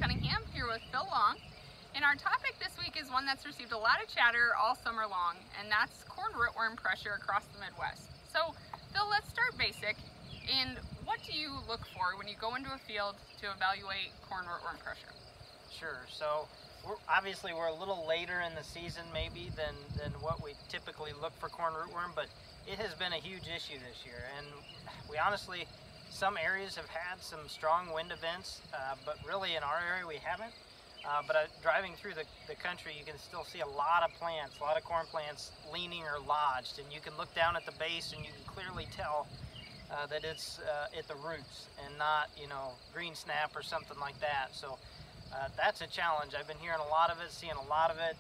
Cunningham here with Phil Long, and our topic this week is one that's received a lot of chatter all summer long, and that's corn rootworm pressure across the Midwest. So Phil, let's start basic. And what do you look for when you go into a field to evaluate corn rootworm pressure? Sure. So obviously we're a little later in the season maybe than what we typically look for corn rootworm, but it has been a huge issue this year. And we honestly, some areas have had some strong wind events, but really in our area we haven't. But driving through the country, you can still see a lot of plants, a lot of corn plants leaning or lodged, and you can look down at the base and you can clearly tell that it's at the roots and not, green snap or something like that. So that's a challenge. I've been hearing a lot of it, seeing a lot of it,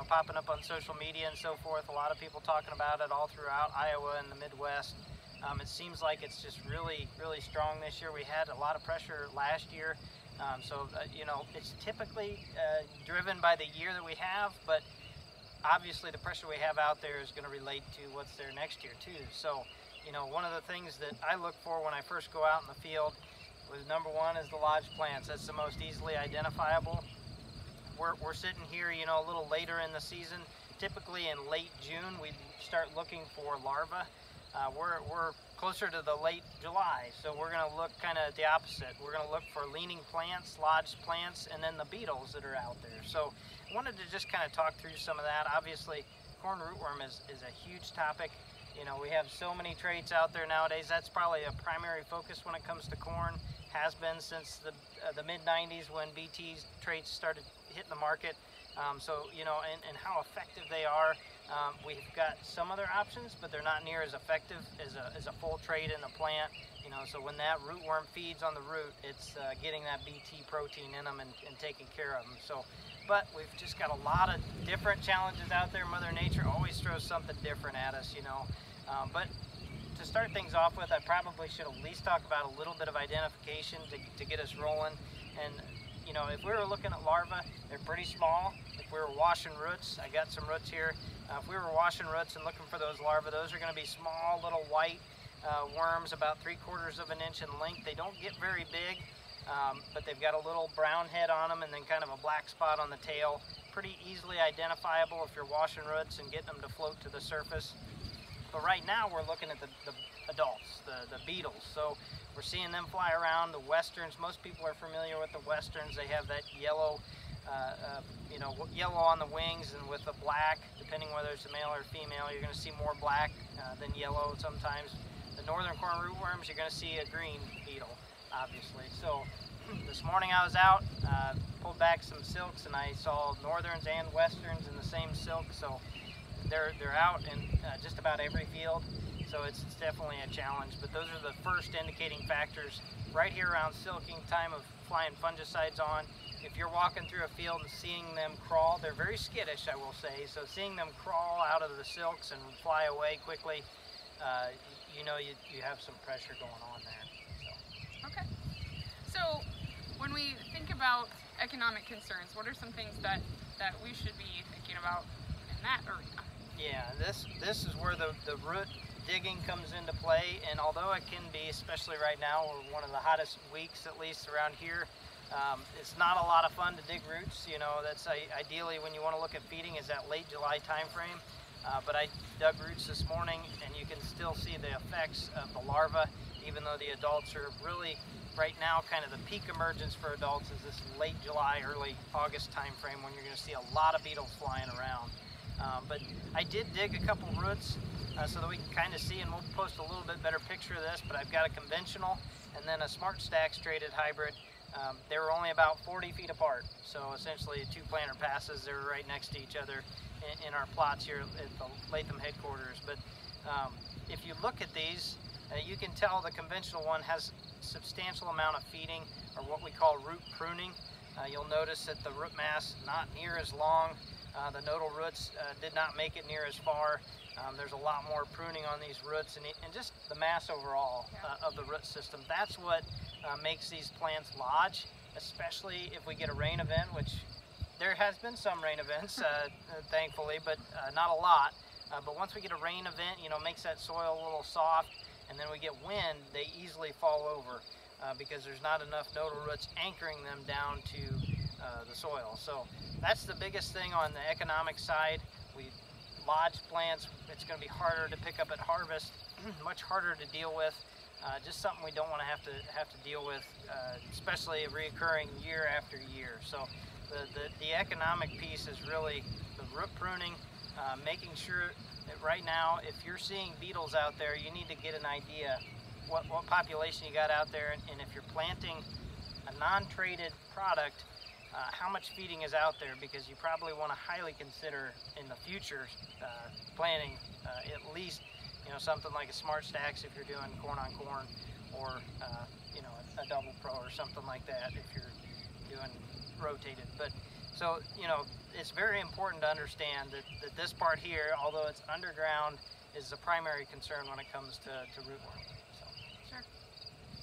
popping up on social media and so forth. A lot of people talking about it all throughout Iowa and the Midwest. It seems like it's just really, really strong this year. We had a lot of pressure last year. It's typically driven by the year that we have, but obviously the pressure we have out there is going to relate to what's there next year too. So, one of the things that I look for when I first go out in the field was number one is the lodged plants. That's the most easily identifiable. We're sitting here, a little later in the season. Typically in late June, we start looking for larvae. We're closer to the late July, so we're going to look kind of the opposite. We're going to look for leaning plants, lodged plants, and then the beetles that are out there. So I wanted to just kind of talk through some of that. Obviously, corn rootworm is a huge topic. We have so many traits out there nowadays. That's probably a primary focus when it comes to corn. Has been since the mid-90s when BT traits started hitting the market. And how effective they are. We've got some other options, but they're not near as effective as a full trait in the plant. So when that rootworm feeds on the root, it's getting that BT protein in them and taking care of them. But we've just got a lot of different challenges out there. Mother Nature always throws something different at us, But to start things off with, I probably should at least talk about a little bit of identification to get us rolling. And if we were looking at larvae, they're pretty small. If we were washing roots, I got some roots here. If we were washing roots and looking for those larvae, those are going to be small little white worms about 3/4 of an inch in length. They don't get very big, but they've got a little brown head on them and then kind of a black spot on the tail. Pretty easily identifiable if you're washing roots and getting them to float to the surface. But right now we're looking at the adults, the beetles. So we're seeing them fly around. The westerns, most people are familiar with the westerns. They have that yellow, yellow on the wings and with the black, depending whether it's a male or female, you're going to see more black than yellow sometimes. The northern corn rootworms, you're going to see a green beetle, obviously. So this morning I was out, pulled back some silks, and I saw northerns and westerns in the same silk. So they're out in just about every field. So it's definitely a challenge, but those are the first indicating factors right here around silking time of flying fungicides on. If you're walking through a field and seeing them crawl, they're very skittish, I will say, so seeing them crawl out of the silks and fly away quickly, you have some pressure going on there. Okay. So when we think about economic concerns, what are some things that we should be thinking about in that arena? Yeah, this is where the root digging comes into play, and although it can be, especially right now, we're one of the hottest weeks at least around here, it's not a lot of fun to dig roots. That's ideally when you want to look at feeding is that late July time frame. But I dug roots this morning, and you can still see the effects of the larvae, even though the adults are really right now kind of the peak emergence for adults is this late July, early August time frame when you're going to see a lot of beetles flying around. But I did dig a couple roots so that we can kind of see, and we'll post a little bit better picture of this, but I've got a conventional and then a Smart Stack straighted hybrid. They were only about 40 feet apart, so essentially 2 planter passes. They were right next to each other in our plots here at the Latham headquarters. But if you look at these, you can tell the conventional one has a substantial amount of feeding, or what we call root pruning. You'll notice that the root mass not near as long. The nodal roots did not make it near as far. There's a lot more pruning on these roots and just the mass overall of the root system. That's what makes these plants lodge, especially if we get a rain event, which there has been some rain events, thankfully, but not a lot. But once we get a rain event, makes that soil a little soft, and then we get wind, they easily fall over. because there's not enough nodal roots anchoring them down to the soil. So that's the biggest thing on the economic side. We lodge plants, it's going to be harder to pick up at harvest, much harder to deal with. Just something we don't want to have to deal with, especially reoccurring year after year. So the economic piece is really the root pruning, making sure that right now, if you're seeing beetles out there, you need to get an idea what population you got out there, and if you're planting a non-traded product, how much feeding is out there, because you probably want to highly consider in the future planting at least something like a smart stacks if you're doing corn on corn, or a double pro or something like that if you're doing rotated. But so it's very important to understand that this part here, although it's underground, is the primary concern when it comes to rootworm. So. Sure.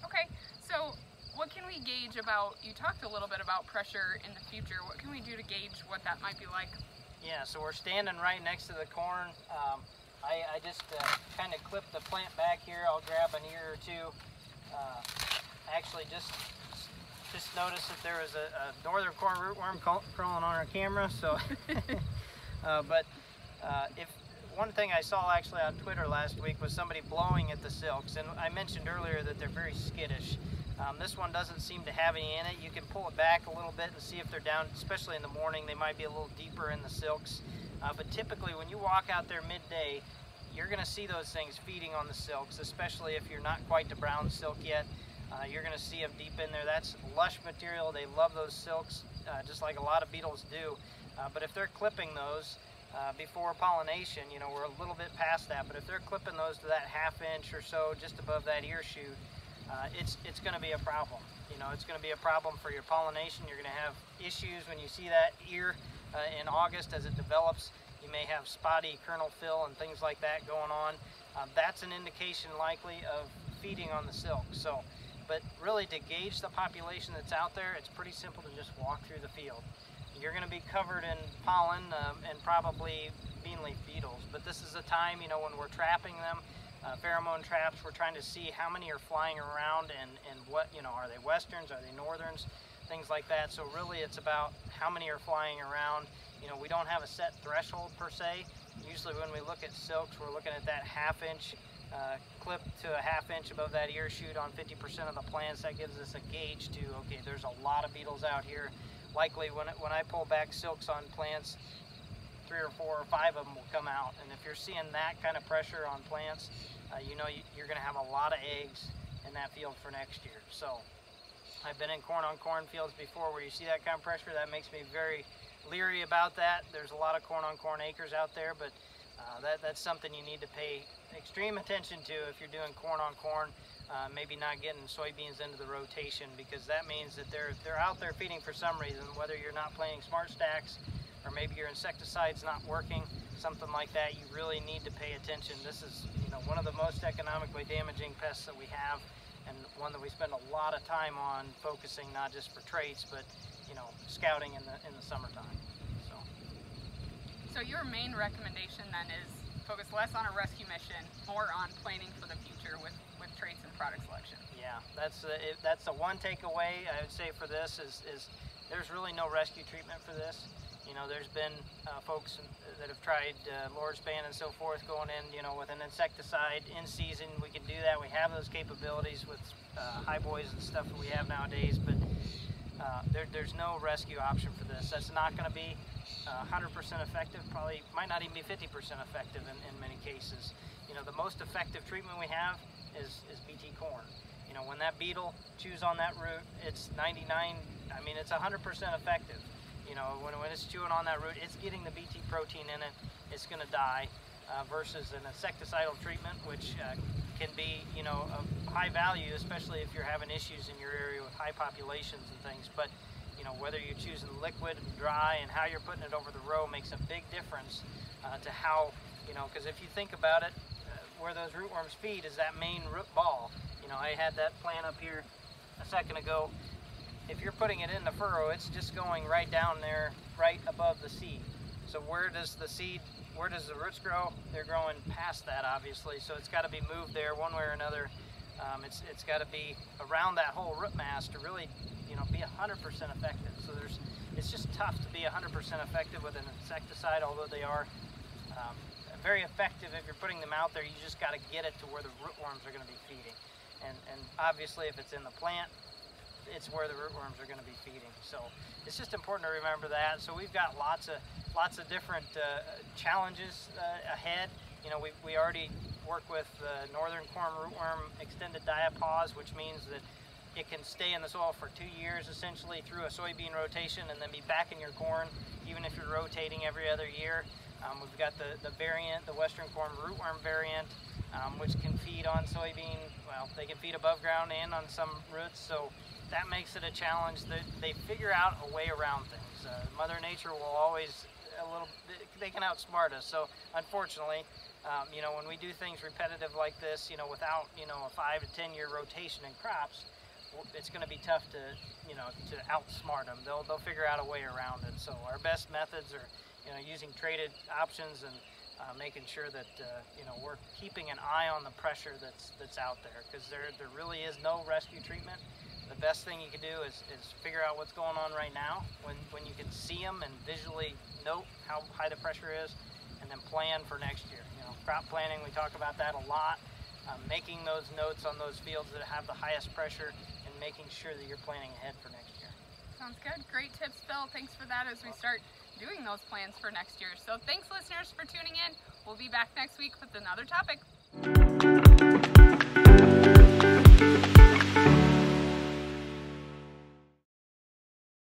Okay, so what can we gauge about, you talked a little bit about pressure in the future, what can we do to gauge what that might be like? Yeah, so we're standing right next to the corn. I just kind of clipped the plant back here. I'll grab an ear or two. Actually just noticed that there was a northern corn rootworm crawling on our camera. So, if one thing I saw actually on Twitter last week was somebody blowing at the silks, and I mentioned earlier that they're very skittish. This one doesn't seem to have any in it. You can pull it back a little bit and see if they're down, especially in the morning. They might be a little deeper in the silks. But typically when you walk out there midday, you're going to see those things feeding on the silks, especially if you're not quite to brown silk yet. You're going to see them deep in there. That's lush material. They love those silks, just like a lot of beetles do. But if they're clipping those before pollination, we're a little bit past that, but if they're clipping those to that ½ inch or so, just above that ear shoot, it's going to be a problem. It's going to be a problem for your pollination. You're going to have issues when you see that ear in August as it develops. You may have spotty kernel fill and things like that going on. That's an indication likely of feeding on the silk. So, but really to gauge the population that's out there, it's pretty simple to just walk through the field. You're going to be covered in pollen and probably bean leaf beetles, but this is a time, when we're trapping them, pheromone traps, we're trying to see how many are flying around and what, are they westerns, are they northerns, things like that. So really it's about how many are flying around. We don't have a set threshold per se. Usually when we look at silks, we're looking at that ½ inch clip to a ½ inch above that ear shoot on 50% of the plants. That gives us a gauge to, okay, there's a lot of beetles out here. Likely when I pull back silks on plants, 3 or 4 or 5 of them will come out. And if you're seeing that kind of pressure on plants, you're going to have a lot of eggs in that field for next year. So I've been in corn on corn fields before where you see that kind of pressure. That makes me very leery about that. There's a lot of corn on corn acres out there, but that's something you need to pay extreme attention to if you're doing corn on corn. Maybe not getting soybeans into the rotation, because that means that they're out there feeding for some reason, whether you're not planting smart stacks or maybe your insecticide's not working, something like that. You really need to pay attention. This is one of the most economically damaging pests that we have, and one that we spend a lot of time on focusing, not just for traits, but scouting in the summertime. So your main recommendation then is focus less on a rescue mission, more on planning for the future with traits and product selection. Yeah, that's the one takeaway I would say for this is there's really no rescue treatment for this. There's been folks that have tried Lorspan and so forth going in, with an insecticide in season. We can do that. We have those capabilities with high boys and stuff that we have nowadays, but there's no rescue option for this. That's not going to be 100% effective, probably might not even be 50% effective in many cases. The most effective treatment we have is BT corn. When that beetle chews on that root, it's 100% effective. When it's chewing on that root, it's getting the BT protein in it, it's going to die, versus an insecticidal treatment, which can be, of high value, especially if you're having issues in your area with high populations and things. But whether you're choosing liquid and dry and how you're putting it over the row makes a big difference to how, because if you think about it, where those rootworms feed is that main root ball. I had that plant up here a second ago. If you're putting it in the furrow, it's just going right down there, right above the seed. So where does the roots grow? They're growing past that, obviously, so it's got to be moved there one way or another. It's got to be around that whole root mass to really, be 100% effective. So it's just tough to be 100% effective with an insecticide, although they are very effective if you're putting them out there. You just got to get it to where the rootworms are going to be feeding. And obviously if it's in the plant, it's where the rootworms are going to be feeding. So it's just important to remember that. So we've got lots of different challenges ahead. We already work with northern corn rootworm extended diapause, which means that it can stay in the soil for 2 years essentially through a soybean rotation and then be back in your corn even if you're rotating every other year. We've got the variant, the western corn rootworm variant, which can feed on soybean. Well, they can feed above ground and on some roots, so that makes it a challenge. That they figure out a way around things. Mother Nature will always they can outsmart us. So unfortunately, when we do things repetitive like this, without a 5 to 10 year rotation in crops, it's going to be tough to outsmart them. They'll figure out a way around it. So our best methods are using traded options and making sure that we're keeping an eye on the pressure that's out there, because there really is no rescue treatment. The best thing you can do is figure out what's going on right now when you can see them and visually note how high the pressure is, and then plan for next year. Crop planning, we talk about that a lot. Making those notes on those fields that have the highest pressure and making sure that you're planning ahead for next year. Sounds good. Great tips, Phil. Thanks for that as we start doing those plans for next year. So thanks, listeners, for tuning in. We'll be back next week with another topic.